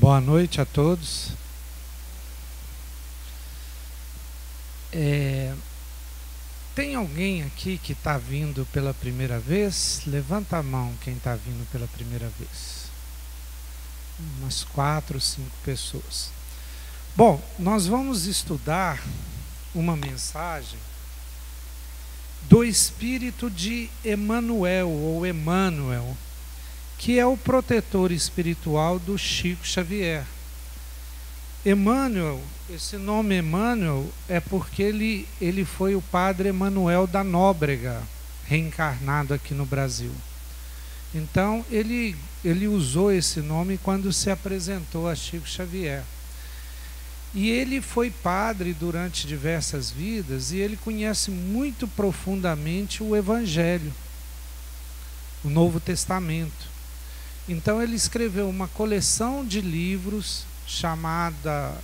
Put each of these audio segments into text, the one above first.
Boa noite a todos. Tem alguém aqui que está vindo pela primeira vez? Levanta a mão quem está vindo pela primeira vez. Umas 4 ou 5 pessoas. Bom, nós vamos estudar uma mensagem do espírito de Emmanuel, ou Emmanuel, que é o protetor espiritual do Chico Xavier. Emmanuel, esse nome Emmanuel é porque ele foi o padre Emanuel da Nóbrega, reencarnado aqui no Brasil. Então, ele usou esse nome quando se apresentou a Chico Xavier. E ele foi padre durante diversas vidas e ele conhece muito profundamente o Evangelho, o Novo Testamento. Então ele escreveu uma coleção de livros chamada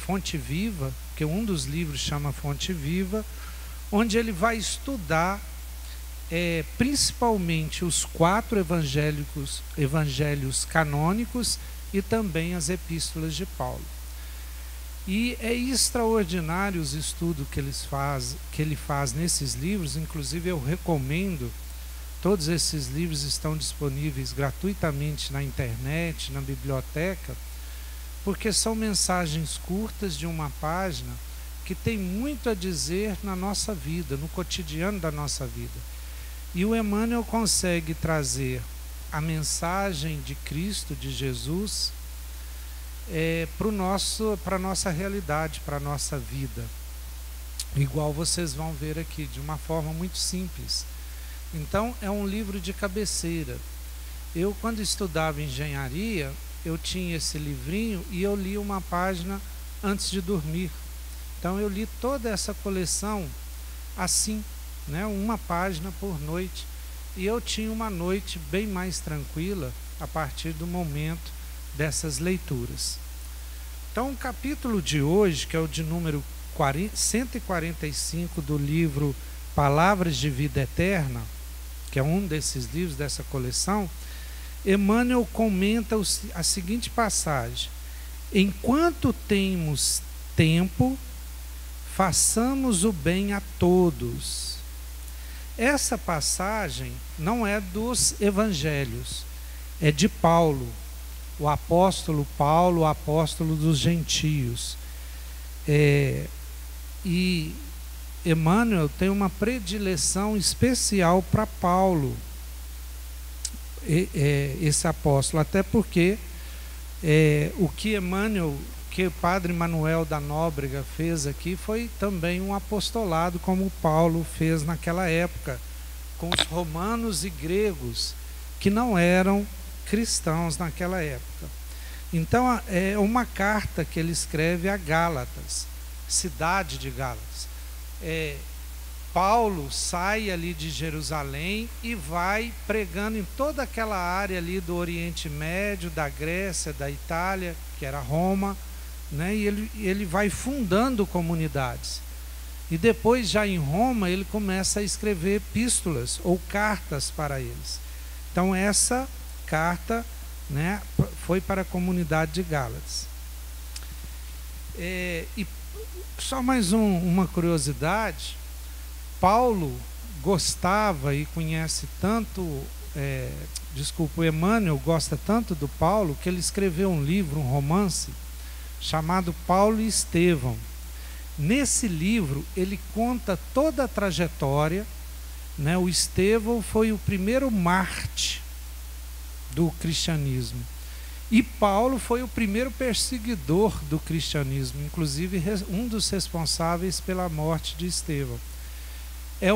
Fonte Viva, que um dos livros chama Fonte Viva, onde ele vai estudar principalmente os 4 evangelhos canônicos e também as epístolas de Paulo. E é extraordinário os estudos que ele faz nesses livros. Inclusive eu recomendo, todos esses livros estão disponíveis gratuitamente na internet, na biblioteca, porque são mensagens curtas de uma página que tem muito a dizer na nossa vida, no cotidiano da nossa vida. E o Emmanuel consegue trazer a mensagem de Cristo, de Jesus, para a nossa realidade, para a nossa vida. Igual vocês vão ver aqui, de uma forma muito simples. Então, é um livro de cabeceira. Eu, quando estudava engenharia, eu tinha esse livrinho e eu li uma página antes de dormir. Então, eu li toda essa coleção assim, né, uma página por noite. E eu tinha uma noite bem mais tranquila a partir do momento dessas leituras. Então, o capítulo de hoje, que é o de número 145 do livro Palavras de Vida Eterna, que é um desses livros dessa coleção, Emmanuel comenta a seguinte passagem: enquanto temos tempo, façamos o bem a todos. Essa passagem não é dos evangelhos, é de Paulo, o apóstolo Paulo, o apóstolo dos gentios. E Emmanuel tem uma predileção especial para Paulo, esse apóstolo, até porque o que o padre Emanuel da Nóbrega fez aqui foi também um apostolado, como Paulo fez naquela época, com os romanos e gregos, que não eram cristãos naquela época. Então é uma carta que ele escreve a Gálatas, cidade de Gálatas. Paulo sai ali de Jerusalém e vai pregando em toda aquela área ali do Oriente Médio, da Grécia, da Itália, que era Roma, né? E ele vai fundando comunidades. E depois, já em Roma, ele começa a escrever epístolas ou cartas para eles. Então essa carta, né, foi para a comunidade de Gálatas. E só mais uma curiosidade: Paulo gostava e conhece tanto, o Emmanuel gosta tanto do Paulo, que ele escreveu um livro, um romance, chamado Paulo e Estevão. Nesse livro ele conta toda a trajetória, né? O Estevão foi o primeiro mártir do cristianismo. E Paulo foi o primeiro perseguidor do cristianismo, inclusive um dos responsáveis pela morte de Estevão. É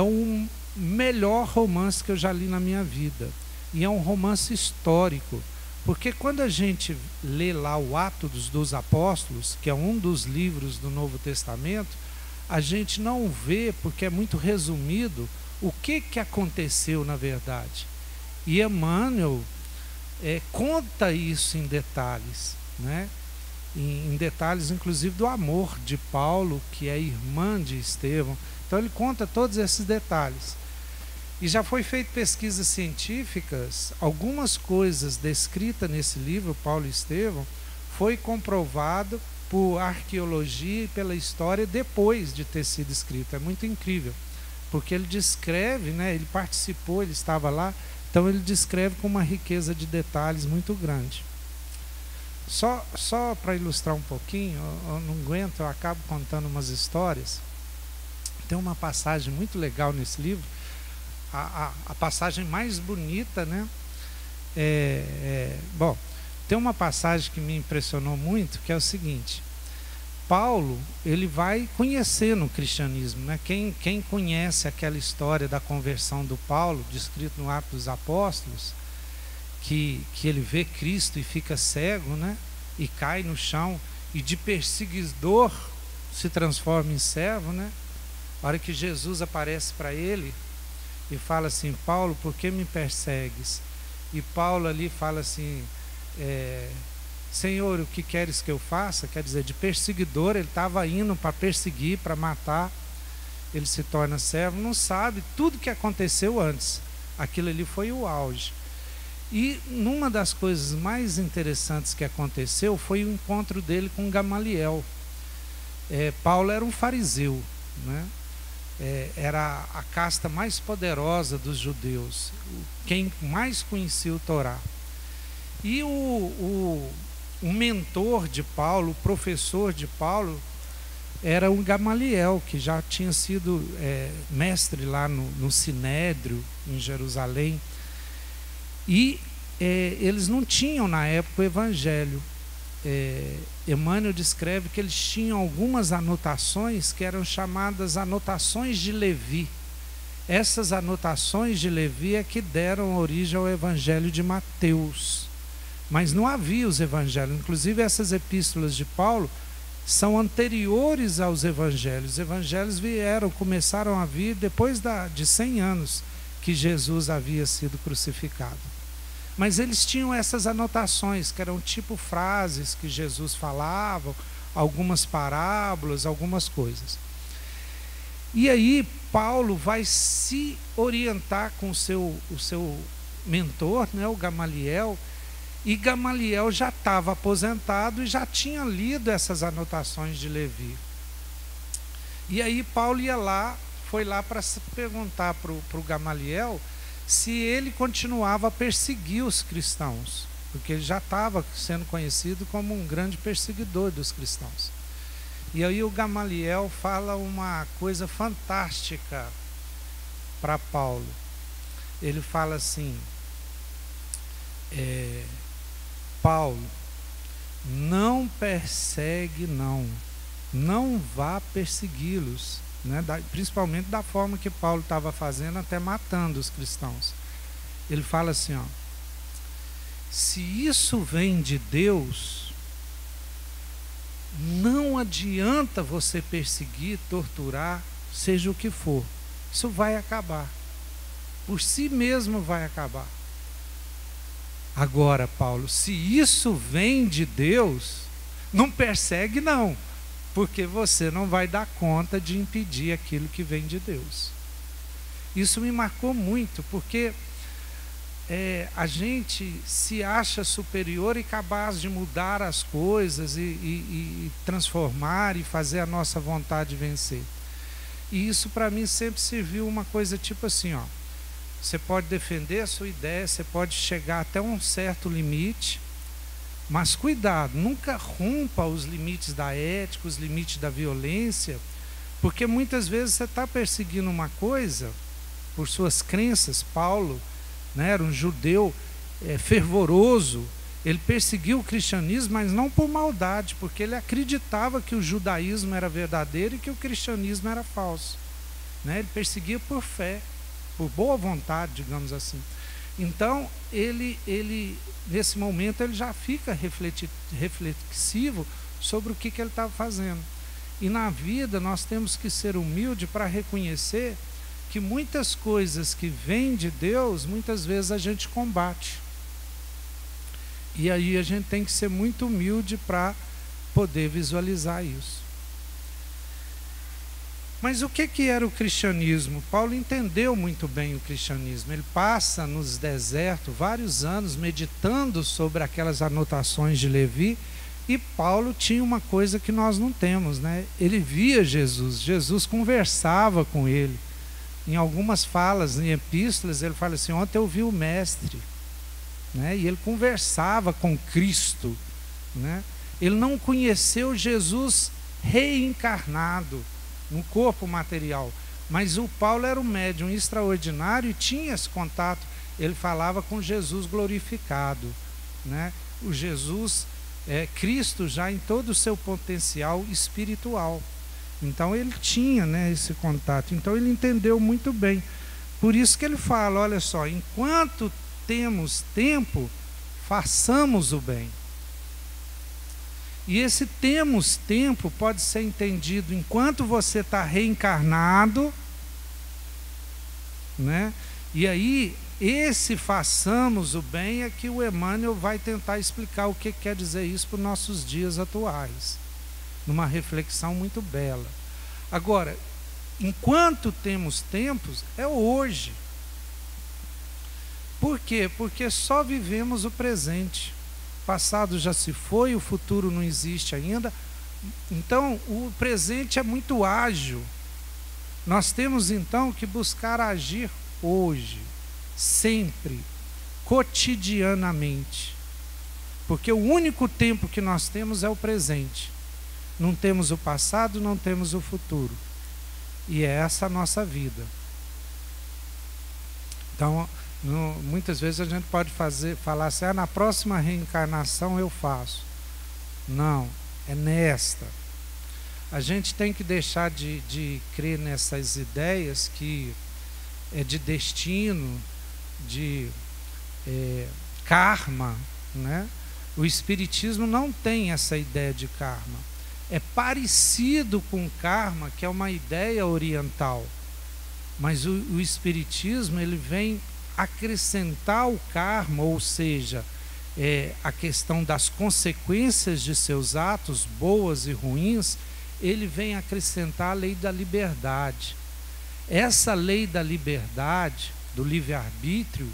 um melhor romance que eu já li na minha vida. E é um romance histórico, porque quando a gente lê lá o Atos dos Apóstolos, que é um dos livros do Novo Testamento, a gente não vê, porque é muito resumido, o que aconteceu na verdade. E Emmanuel conta isso em detalhes, né? Em detalhes inclusive do amor de Paulo, que é irmã de Estevão. Então ele conta todos esses detalhes. E já foi feito pesquisas científicas, algumas coisas descritas nesse livro, Paulo e Estevão, foi comprovado por arqueologia e pela história depois de ter sido escrito. É muito incrível, porque ele descreve, né, ele participou, ele estava lá, então ele descreve com uma riqueza de detalhes muito grande. Só para ilustrar um pouquinho, eu não aguento, eu acabo contando umas histórias. Tem uma passagem muito legal nesse livro, a passagem mais bonita, né? Bom, tem uma passagem que me impressionou muito, que é o seguinte: Paulo, ele vai conhecendo o cristianismo, né? Quem conhece aquela história da conversão do Paulo, descrito no Atos dos Apóstolos, que ele vê Cristo e fica cego, né? E cai no chão, e de perseguidor se transforma em servo, né? A hora que Jesus aparece para ele e fala assim: Paulo, por que me persegues? E Paulo ali fala assim: Senhor, o que queres que eu faça? Quer dizer, de perseguidor, ele estava indo para perseguir, para matar, ele se torna servo, não sabe tudo que aconteceu antes. Aquilo ali foi o auge. E numa das coisas mais interessantes que aconteceu foi o encontro dele com Gamaliel. Paulo era um fariseu, né? Era a casta mais poderosa dos judeus, quem mais conhecia o Torá. E o mentor de Paulo, o professor de Paulo, era o Gamaliel, que já tinha sido mestre lá no Sinédrio, em Jerusalém. E eles não tinham na época o evangelho. Emmanuel descreve que eles tinham algumas anotações que eram chamadas anotações de Levi. Essas anotações de Levi é que deram origem ao evangelho de Mateus. Mas não havia os evangelhos. Inclusive essas epístolas de Paulo são anteriores aos evangelhos. Os evangelhos começaram a vir depois de 100 anos que Jesus havia sido crucificado. Mas eles tinham essas anotações, que eram tipo frases que Jesus falava, algumas parábolas, algumas coisas. E aí Paulo vai se orientar com o seu mentor, né, o Gamaliel, e Gamaliel já estava aposentado e já tinha lido essas anotações de Levi. E aí Paulo foi lá para perguntar para o Gamaliel se ele continuava a perseguir os cristãos, porque ele já estava sendo conhecido como um grande perseguidor dos cristãos. E aí o Gamaliel fala uma coisa fantástica para Paulo. Ele fala assim: Paulo, não persegue, não vá persegui-los, né? Principalmente da forma que Paulo estava fazendo, até matando os cristãos. Ele fala assim, ó: se isso vem de Deus, não adianta você perseguir, torturar, seja o que for. Isso vai acabar. Por si mesmo vai acabar. Agora, Paulo, se isso vem de Deus, não persegue não, porque você não vai dar conta de impedir aquilo que vem de Deus. Isso me marcou muito, porque a gente se acha superior e capaz de mudar as coisas e transformar e fazer a nossa vontade vencer. E isso para mim sempre serviu uma coisa tipo assim, ó: você pode defender a sua ideia, você pode chegar até um certo limite, mas cuidado, nunca rompa os limites da ética, os limites da violência, porque muitas vezes você está perseguindo uma coisa por suas crenças. Paulo, né, era um judeu fervoroso, ele perseguiu o cristianismo, mas não por maldade, porque ele acreditava que o judaísmo era verdadeiro e que o cristianismo era falso, né? Ele perseguia por fé, por boa vontade, digamos assim. Então, ele nesse momento, ele já fica reflexivo sobre o que ele estava fazendo. E na vida, nós temos que ser humildes para reconhecer que muitas coisas que vêm de Deus, muitas vezes a gente combate. E aí a gente tem que ser muito humilde para poder visualizar isso. Mas o que era o cristianismo? Paulo entendeu muito bem o cristianismo. Ele passa nos desertos vários anos meditando sobre aquelas anotações de Levi. E Paulo tinha uma coisa que nós não temos, né? Ele via Jesus, Jesus conversava com ele. Em algumas falas, em epístolas, ele fala assim: ontem eu vi o mestre, né? E ele conversava com Cristo, né? Ele não conheceu Jesus reencarnado no corpo material, mas o Paulo era um médium extraordinário e tinha esse contato. Ele falava com Jesus glorificado, né? O Jesus Cristo já em todo o seu potencial espiritual. Então ele tinha, né, esse contato. Então ele entendeu muito bem. Por isso que ele fala: olha só, enquanto temos tempo, façamos o bem. E esse temos tempo pode ser entendido enquanto você está reencarnado, né? E aí, esse façamos o bem é que o Emmanuel vai tentar explicar o que quer dizer isso para os nossos dias atuais, numa reflexão muito bela. Agora, enquanto temos tempos, é hoje. Por quê? Porque só vivemos o presente. O passado já se foi, o futuro não existe ainda. Então, o presente é muito ágil. Nós temos, então, que buscar agir hoje, sempre, cotidianamente. Porque o único tempo que nós temos é o presente. Não temos o passado, não temos o futuro. E é essa a nossa vida. Então, muitas vezes a gente pode falar assim: na próxima reencarnação eu faço. Não, é nesta. A gente tem que deixar de crer nessas ideias que é de destino, de karma, né? O Espiritismo não tem essa ideia de karma. É parecido com karma, que é uma ideia oriental. Mas o Espiritismo, ele vem acrescentar o karma, ou seja, a questão das consequências de seus atos, boas e ruins. Ele vem acrescentar a lei da liberdade. Essa lei da liberdade, do livre-arbítrio,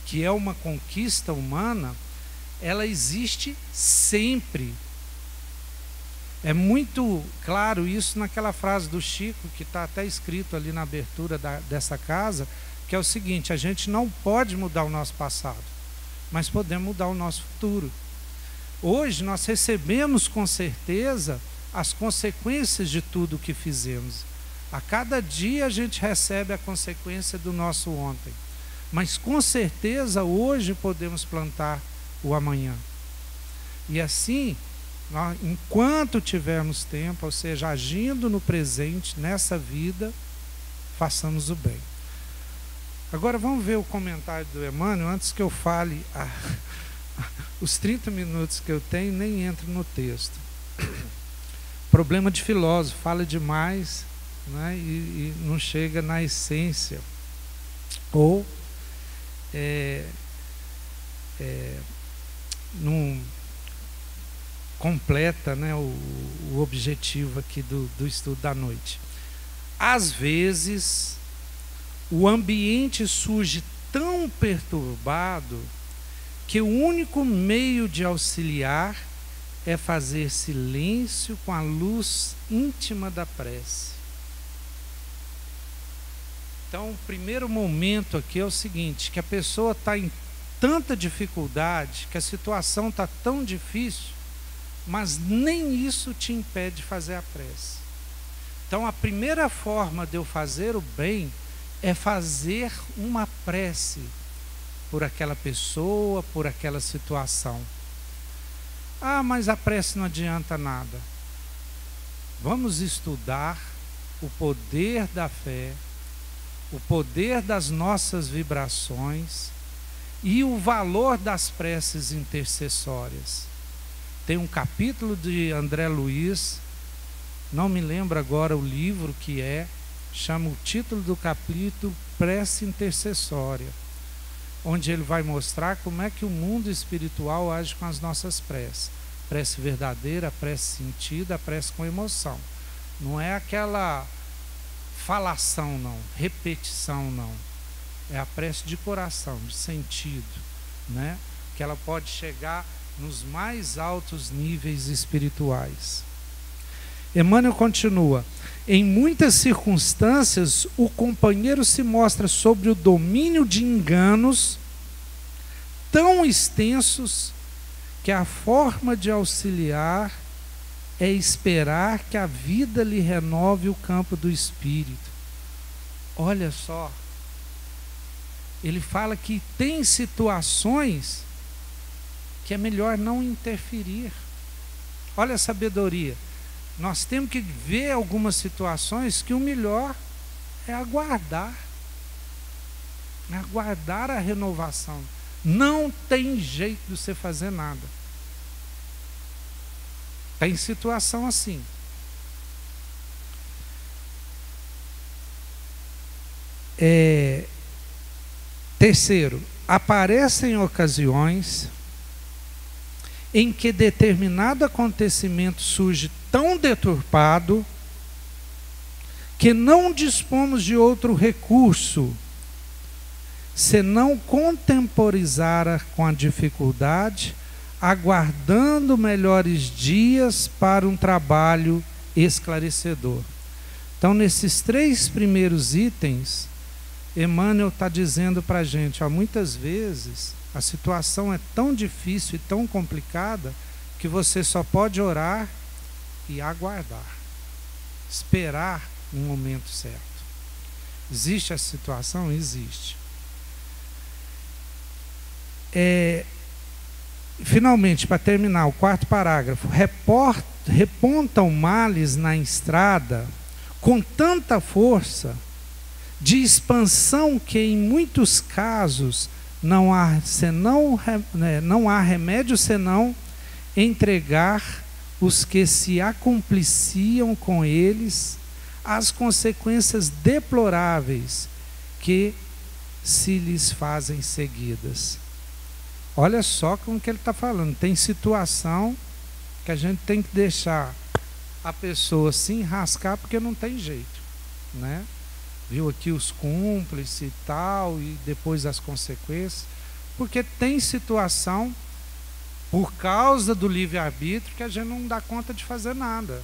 que é uma conquista humana, ela existe sempre. É muito claro isso naquela frase do Chico, que está até escrito ali na abertura dessa casa, que é o seguinte: a gente não pode mudar o nosso passado, mas podemos mudar o nosso futuro. Hoje nós recebemos com certeza as consequências de tudo o que fizemos. A cada dia a gente recebe a consequência do nosso ontem. Mas com certeza hoje podemos plantar o amanhã. E assim, nós, enquanto tivermos tempo, ou seja, agindo no presente, nessa vida, façamos o bem. Agora vamos ver o comentário do Emmanuel, antes que eu fale os 30 minutos que eu tenho, nem entro no texto. Problema de filósofo, fala demais, né, e não chega na essência, ou não completa, né, o objetivo aqui do estudo da noite. Às vezes, o ambiente surge tão perturbado que o único meio de auxiliar é fazer silêncio com a luz íntima da prece. Então, o primeiro momento aqui é o seguinte: que a pessoa está em tanta dificuldade, que a situação está tão difícil, mas nem isso te impede de fazer a prece. Então, a primeira forma de eu fazer o bem é fazer uma prece por aquela pessoa, por aquela situação. Ah, mas a prece não adianta nada. Vamos estudar o poder da fé, o poder das nossas vibrações e o valor das preces intercessórias. Tem um capítulo de André Luiz, não me lembro agora o livro que chama o título do capítulo Prece Intercessória, onde ele vai mostrar como é que o mundo espiritual age com as nossas preces. Prece verdadeira, prece sentida, prece com emoção. Não é aquela falação não, repetição não. É a prece de coração, de sentido, né? Que ela pode chegar nos mais altos níveis espirituais. Emmanuel continua: em muitas circunstâncias, o companheiro se mostra sobre o domínio de enganos tão extensos que a forma de auxiliar é esperar que a vida lhe renove o campo do espírito. Olha só, ele fala que tem situações que é melhor não interferir. Olha a sabedoria. Nós temos que ver algumas situações que o melhor é aguardar. É aguardar a renovação. Não tem jeito de você fazer nada. Tem situação assim. Terceiro, aparecem ocasiões em que determinado acontecimento surge tão deturpado que não dispomos de outro recurso senão contemporizar com a dificuldade, aguardando melhores dias para um trabalho esclarecedor. Então, nesses 3 primeiros itens, Emmanuel está dizendo para a gente, muitas vezes a situação é tão difícil e tão complicada que você só pode orar e aguardar, esperar um momento certo. Existe essa situação? Existe. Finalmente, para terminar, o 4º parágrafo: repontam males na estrada com tanta força de expansão que em muitos casos não há remédio senão entregar os que se acompliciam com eles às consequências deploráveis que se lhes fazem seguidas. Olha só como que ele está falando. Tem situação que a gente tem que deixar a pessoa se enrascar porque não tem jeito, né? Viu aqui os cúmplices e tal, e depois as consequências, porque tem situação, por causa do livre-arbítrio, que a gente não dá conta de fazer nada.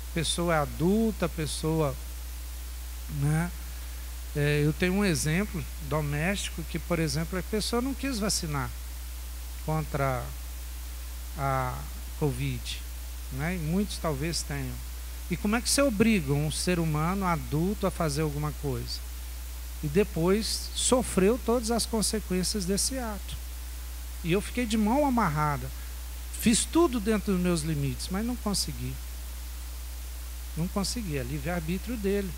A pessoa é adulta, a pessoa, né? Eu tenho um exemplo doméstico que, por exemplo, a pessoa não quis vacinar contra a Covid, né? E muitos talvez tenham. E como é que você obriga um ser humano adulto a fazer alguma coisa? E depois sofreu todas as consequências desse ato. E eu fiquei de mão amarrada. Fiz tudo dentro dos meus limites, mas não consegui. Não consegui, é livre-arbítrio dele,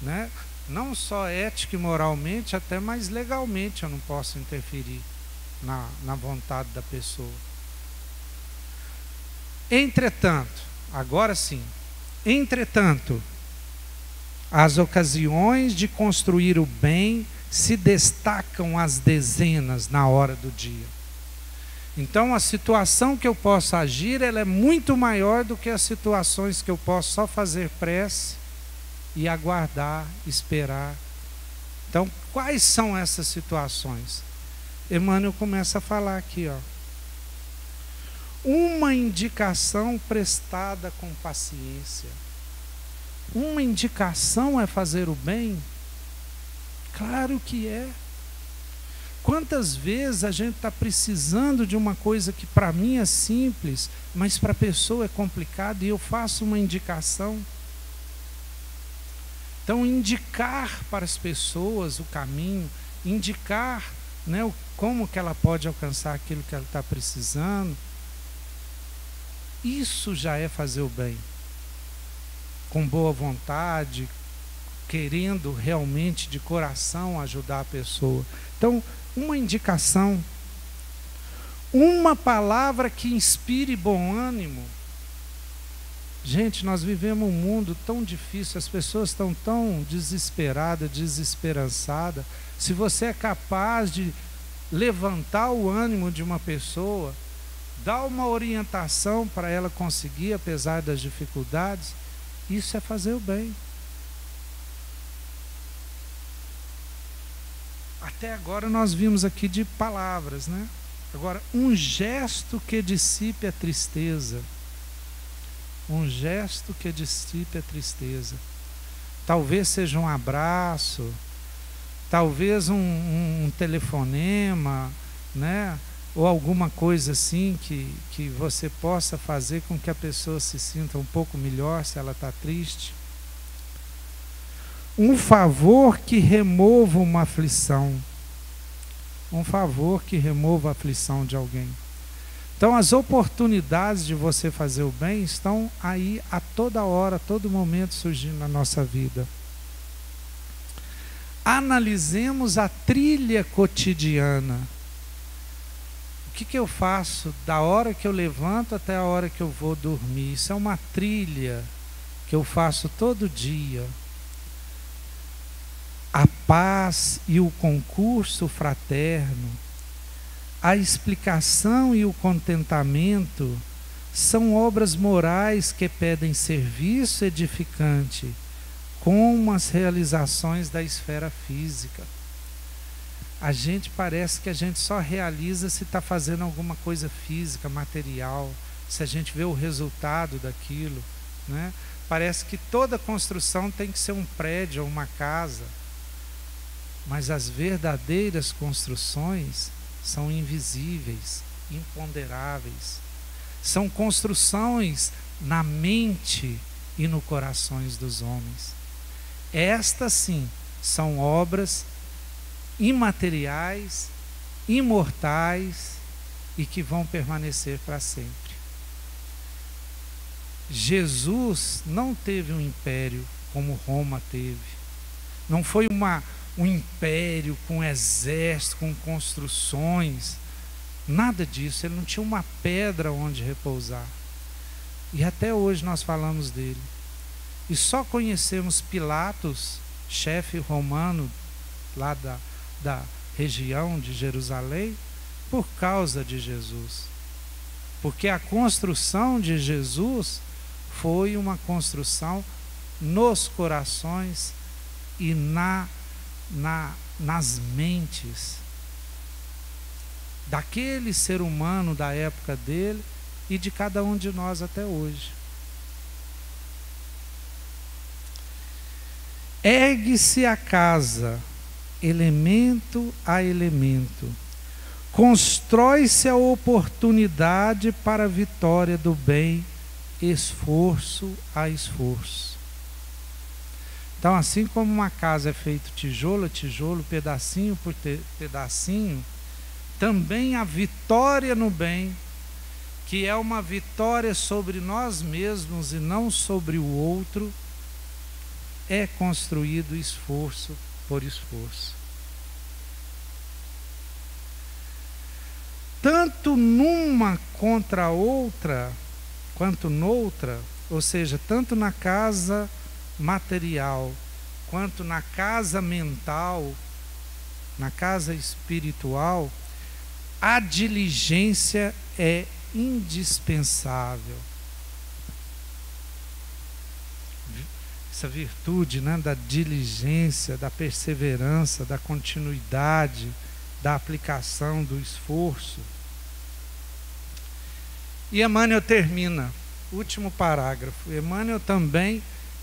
né? Não só ética e moralmente, até mais legalmente eu não posso interferir na vontade da pessoa. Entretanto, agora sim, entretanto, as ocasiões de construir o bem se destacam às dezenas na hora do dia. Então, a situação que eu posso agir, ela é muito maior do que as situações que eu posso só fazer prece e aguardar, esperar. Então, quais são essas situações? Emmanuel começa a falar aqui, uma indicação prestada com paciência. Uma indicação é fazer o bem? Claro que é. Quantas vezes a gente está precisando de uma coisa que para mim é simples, mas para a pessoa é complicado, e eu faço uma indicação. Então, indicar para as pessoas o caminho, indicar, né, como que ela pode alcançar aquilo que ela está precisando, isso já é fazer o bem. Com boa vontade, querendo realmente de coração ajudar a pessoa. Então, uma indicação, uma palavra que inspire bom ânimo. Gente, nós vivemos um mundo tão difícil, as pessoas estão tão desesperadas, desesperançadas. Se você é capaz de levantar o ânimo de uma pessoa, dar uma orientação para ela conseguir, apesar das dificuldades, isso é fazer o bem. Até agora nós vimos aqui de palavras, né? Agora, um gesto que dissipe a tristeza. Um gesto que dissipe a tristeza. Talvez seja um abraço, talvez um telefonema, né? Ou alguma coisa assim que você possa fazer com que a pessoa se sinta um pouco melhor se ela está triste. Um favor que remova uma aflição. Um favor que remova a aflição de alguém. Então as oportunidades de você fazer o bem estão aí a toda hora, a todo momento surgindo na nossa vida. Analisemos a trilha cotidiana. O que eu faço da hora que eu levanto até a hora que eu vou dormir? Isso é uma trilha que eu faço todo dia. A paz e o concurso fraterno, a explicação e o contentamento são obras morais que pedem serviço edificante, como as realizações da esfera física. A gente parece que a gente só realiza se está fazendo alguma coisa física, material, se a gente vê o resultado daquilo, né? Parece que toda construção tem que ser um prédio ou uma casa. Mas as verdadeiras construções são invisíveis, imponderáveis. São construções na mente e no corações dos homens. Estas sim são obras imateriais, imortais e que vão permanecer para sempre. Jesus não teve um império como Roma teve. Não foi um império com exército, com construções, nada disso. Ele não tinha uma pedra onde repousar. E até hoje nós falamos dele. E só conhecemos Pilatos, chefe romano lá da região de Jerusalém, por causa de Jesus. Porque a construção de Jesus foi uma construção nos corações e nas mentes daquele ser humano da época dele e de cada um de nós até hoje. Ergue-se a casa, elemento a elemento. Constrói-se a oportunidade para a vitória do bem, esforço a esforço. Então, assim como uma casa é feita tijolo a tijolo, pedacinho por pedacinho, também a vitória no bem, que é uma vitória sobre nós mesmos e não sobre o outro, é construído esforço por esforço. Tanto numa contra a outra, quanto noutra, ou seja, tanto na casa material, quanto na casa mental, na casa espiritual, a diligência é indispensável. Essa virtude, né, da diligência, da perseverança, da continuidade, da aplicação, do esforço. E Emmanuel termina, último parágrafo. Emmanuel também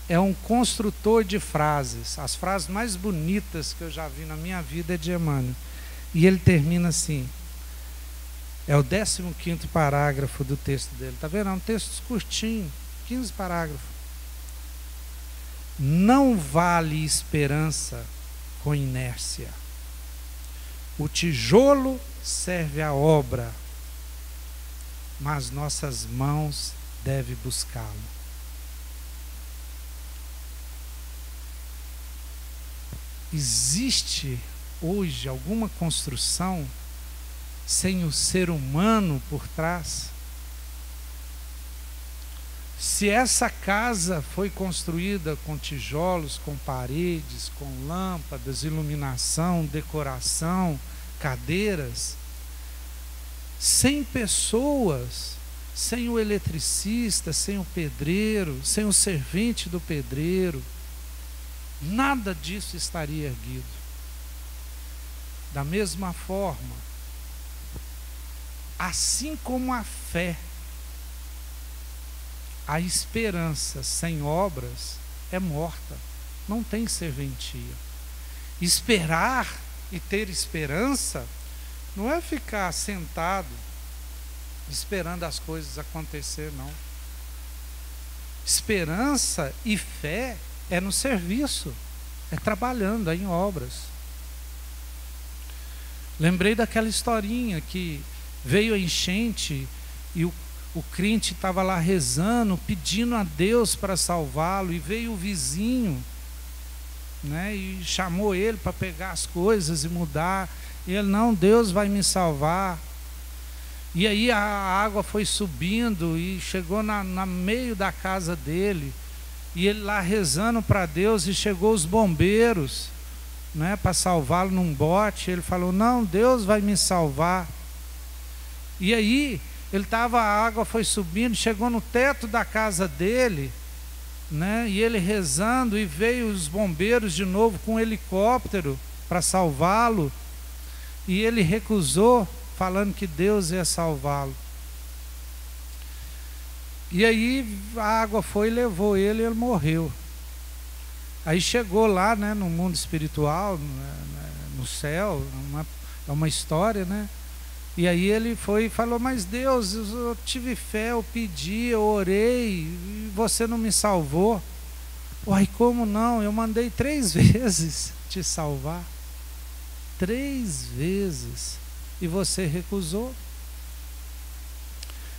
é um construtor de frases. As frases mais bonitas que eu já vi na minha vida é de Emmanuel. E ele termina assim. É o 15º parágrafo do texto dele. Está vendo? É um texto curtinho, 15 parágrafos. Não vale esperança com inércia. O tijolo serve à obra, mas nossas mãos devem buscá-lo. Existe hoje alguma construção sem o ser humano por trás? Se essa casa foi construída com tijolos, com paredes, com lâmpadas, iluminação, decoração, cadeiras, sem pessoas, sem o eletricista, sem o pedreiro, sem o servente do pedreiro, nada disso estaria erguido. Da mesma forma, assim como a fé, a esperança sem obras é morta, não tem serventia. Esperar e ter esperança não é ficar sentado esperando as coisas acontecer, não. Esperança e fé é no serviço, é trabalhando, é em obras. Lembrei daquela historinha que veio a enchente e o crente estava lá rezando, pedindo a Deus para salvá-lo, e veio o vizinho, né, e chamou ele para pegar as coisas e mudar. E ele: não, Deus vai me salvar. E aí a água foi subindo e chegou no meio da casa dele, e ele lá rezando para Deus, e chegou os bombeiros, né, para salvá-lo num bote. Ele falou: não, Deus vai me salvar. E aí a água foi subindo, chegou no teto da casa dele, né, e ele rezando, e veio os bombeiros de novo com um helicóptero para salvá-lo, e ele recusou, falando que Deus ia salvá-lo. E aí a água foi e levou ele, e ele morreu. Aí chegou lá, né, no mundo espiritual, no céu, é uma história, né? E aí ele foi e falou: mas Deus, eu tive fé, eu pedi, eu orei, e você não me salvou. Uai, como não? Eu mandei 3 vezes te salvar. 3 vezes. E você recusou.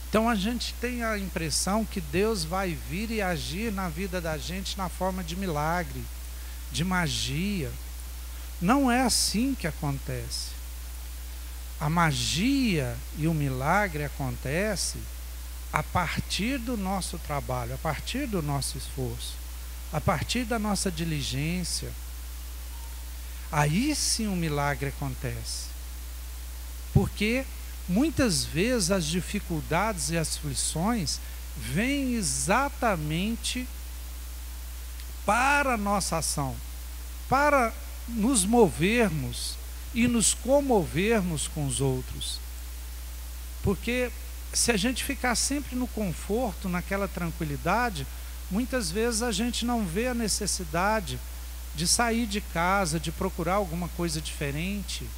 Então a gente tem a impressão que Deus vai vir e agir na vida da gente na forma de milagre, de magia. Não é assim que acontece. A magia e o milagre acontece a partir do nosso trabalho, a partir do nosso esforço, a partir da nossa diligência. Aí sim o milagre acontece. Porque muitas vezes as dificuldades e as aflições vêm exatamente para a nossa ação, para nos movermos e nos comovermos com os outros. Porque se a gente ficar sempre no conforto, naquela tranquilidade, muitas vezes a gente não vê a necessidade de sair de casa, de procurar alguma coisa diferente.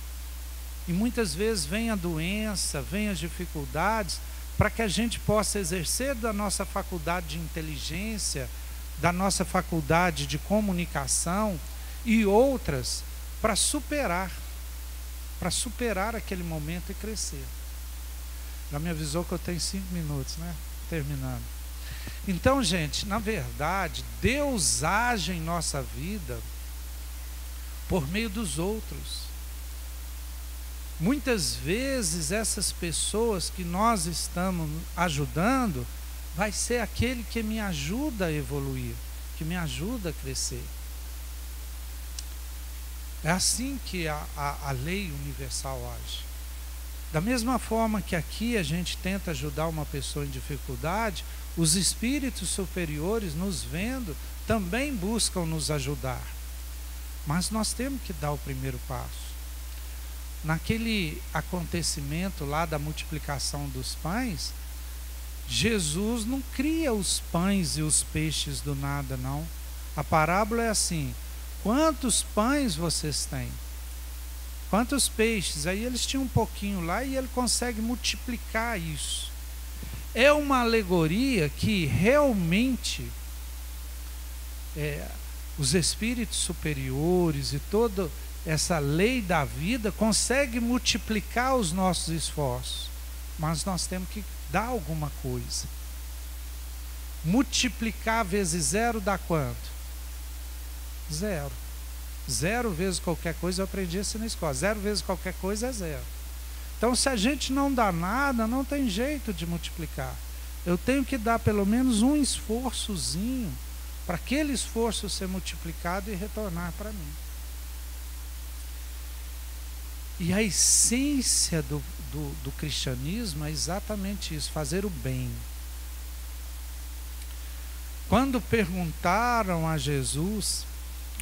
E muitas vezes vem a doença, vem as dificuldades, para que a gente possa exercer da nossa faculdade de inteligência, da nossa faculdade de comunicação e outras, para superar aquele momento e crescer. Já me avisou que eu tenho 5 minutos, né? Terminando. Então, gente, na verdade, Deus age em nossa vida por meio dos outros. Muitas vezes essas pessoas que nós estamos ajudando vai ser aquele que me ajuda a evoluir, que me ajuda a crescer. É assim que a lei universal age. Da mesma forma que aqui a gente tenta ajudar uma pessoa em dificuldade, os espíritos superiores, nos vendo, também buscam nos ajudar. Mas nós temos que dar o primeiro passo. Naquele acontecimento lá da multiplicação dos pães, Jesus não cria os pães e os peixes do nada, não. A parábola é assim: quantos pães vocês têm? Quantos peixes? Aí eles tinham um pouquinho lá e ele consegue multiplicar isso. É uma alegoria que realmente os espíritos superiores e toda essa lei da vida consegue multiplicar os nossos esforços. Mas nós temos que dar alguma coisa. Multiplicar vezes 0 dá quanto? 0. 0 vezes qualquer coisa, eu aprendi isso na escola. 0 vezes qualquer coisa é 0. Então, se a gente não dá nada, não tem jeito de multiplicar. Eu tenho que dar pelo menos um esforçozinho para aquele esforço ser multiplicado e retornar para mim. E a essência do cristianismo é exatamente isso: fazer o bem. Quando perguntaram a Jesus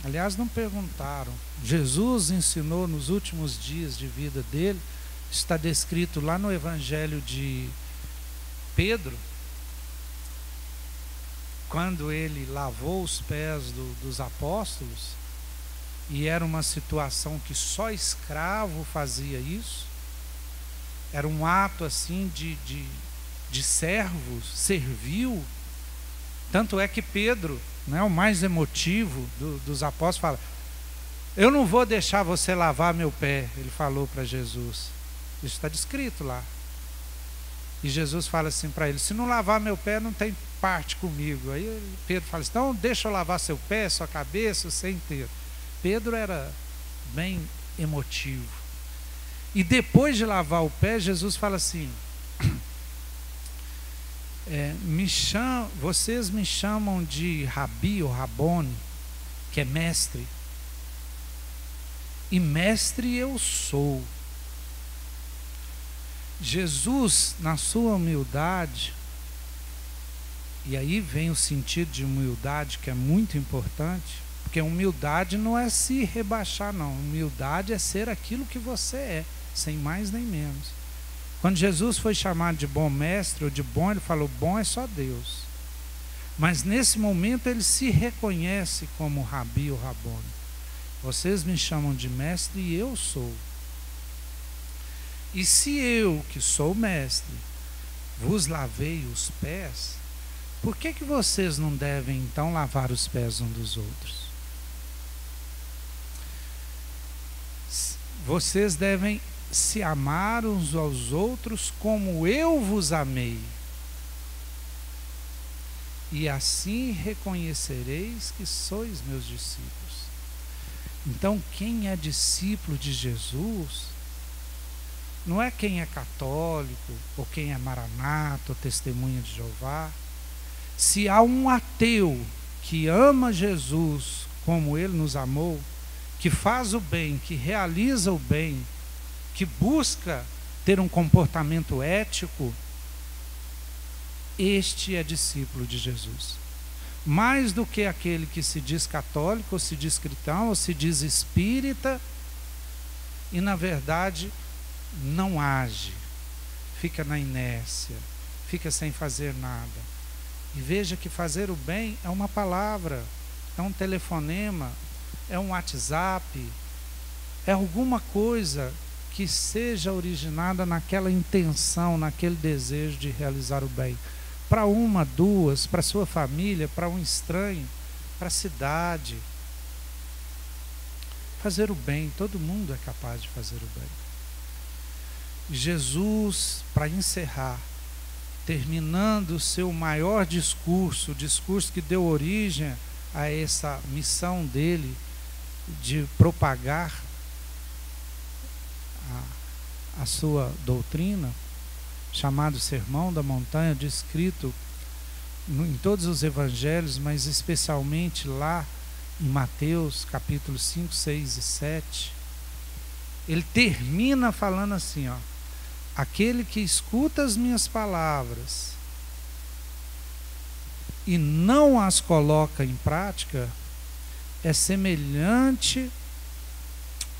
Aliás, não perguntaram. Jesus ensinou nos últimos dias de vida dele, está descrito lá no Evangelho de Pedro, quando ele lavou os pés dos apóstolos, e era uma situação que só escravo fazia isso, era um ato assim de servos, servil. Tanto é que Pedro, né, o mais emotivo dos apóstolos, fala: eu não vou deixar você lavar meu pé. Ele falou para Jesus. Isso está descrito lá. E Jesus fala assim para ele: se não lavar meu pé, não tem parte comigo. Aí Pedro fala assim: então deixa eu lavar seu pé, sua cabeça, você inteiro. Pedro era bem emotivo. E depois de lavar o pé, Jesus fala assim: vocês me chamam de Rabi ou Rabone, que é mestre. E mestre eu sou. Jesus, na sua humildade, e aí vem o sentido de humildade, que é muito importante, porque humildade não é se rebaixar, não. Humildade é ser aquilo que você é, sem mais nem menos. Quando Jesus foi chamado de bom mestre ou de bom, ele falou: bom é só Deus. Mas nesse momento ele se reconhece como Rabi ou Rabone. Vocês me chamam de mestre e eu sou. E se eu, que sou mestre, vos lavei os pés, por que vocês não devem então lavar os pés uns dos outros? Vocês devem se amar uns aos outros como eu vos amei. E assim reconhecereis que sois meus discípulos. Então, quem é discípulo de Jesus não é quem é católico, ou quem é maranata, ou testemunha de Jeová. Se há um ateu que ama Jesus como ele nos amou, que faz o bem, que realiza o bem, que busca ter um comportamento ético, este é discípulo de Jesus. Mais do que aquele que se diz católico, ou se diz cristão, ou se diz espírita, e na verdade não age, fica na inércia, fica sem fazer nada. E veja que fazer o bem é uma palavra, é um telefonema, é um WhatsApp, é alguma coisa que seja originada naquela intenção, naquele desejo de realizar o bem. Para uma, duas, para sua família, para um estranho, para a cidade. Fazer o bem, todo mundo é capaz de fazer o bem. Jesus, para encerrar, terminando o seu maior discurso, o discurso que deu origem a essa missão dele de propagar a sua doutrina, chamado Sermão da Montanha, descrito em todos os evangelhos, mas especialmente lá em Mateus, capítulos 5, 6 e 7, ele termina falando assim, ó: aquele que escuta as minhas palavras e não as coloca em prática é semelhante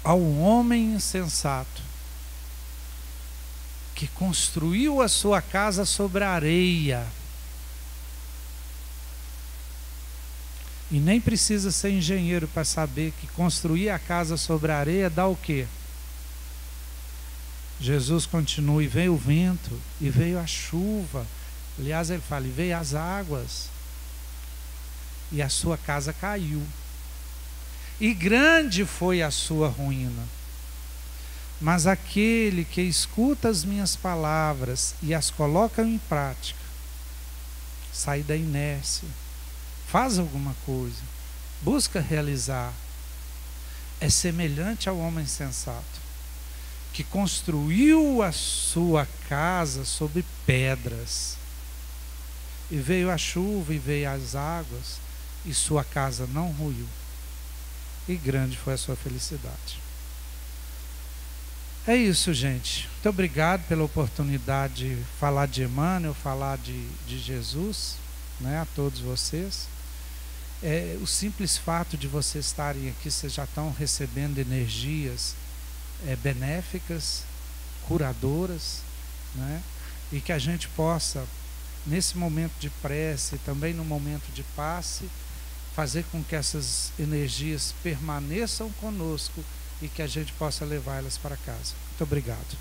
ao homem insensato que construiu a sua casa sobre a areia. E nem precisa ser engenheiro para saber que construir a casa sobre a areia dá o quê? Jesus continua: e veio o vento, e veio a chuva. Aliás, ele fala: e veio as águas, e a sua casa caiu. E grande foi a sua ruína. Mas aquele que escuta as minhas palavras e as coloca em prática, sai da inércia, faz alguma coisa, busca realizar, é semelhante ao homem sensato, que construiu a sua casa sobre pedras. E veio a chuva e veio as águas, e sua casa não ruiu. E grande foi a sua felicidade. É isso, gente. Muito obrigado pela oportunidade de falar de Emmanuel, falar de Jesus, né, a todos vocês. o simples fato de vocês estarem aqui, vocês já estão recebendo energias benéficas, curadoras, né? E que a gente possa, nesse momento de prece, também no momento de passe, fazer com que essas energias permaneçam conosco e que a gente possa levá-las para casa. Muito obrigado.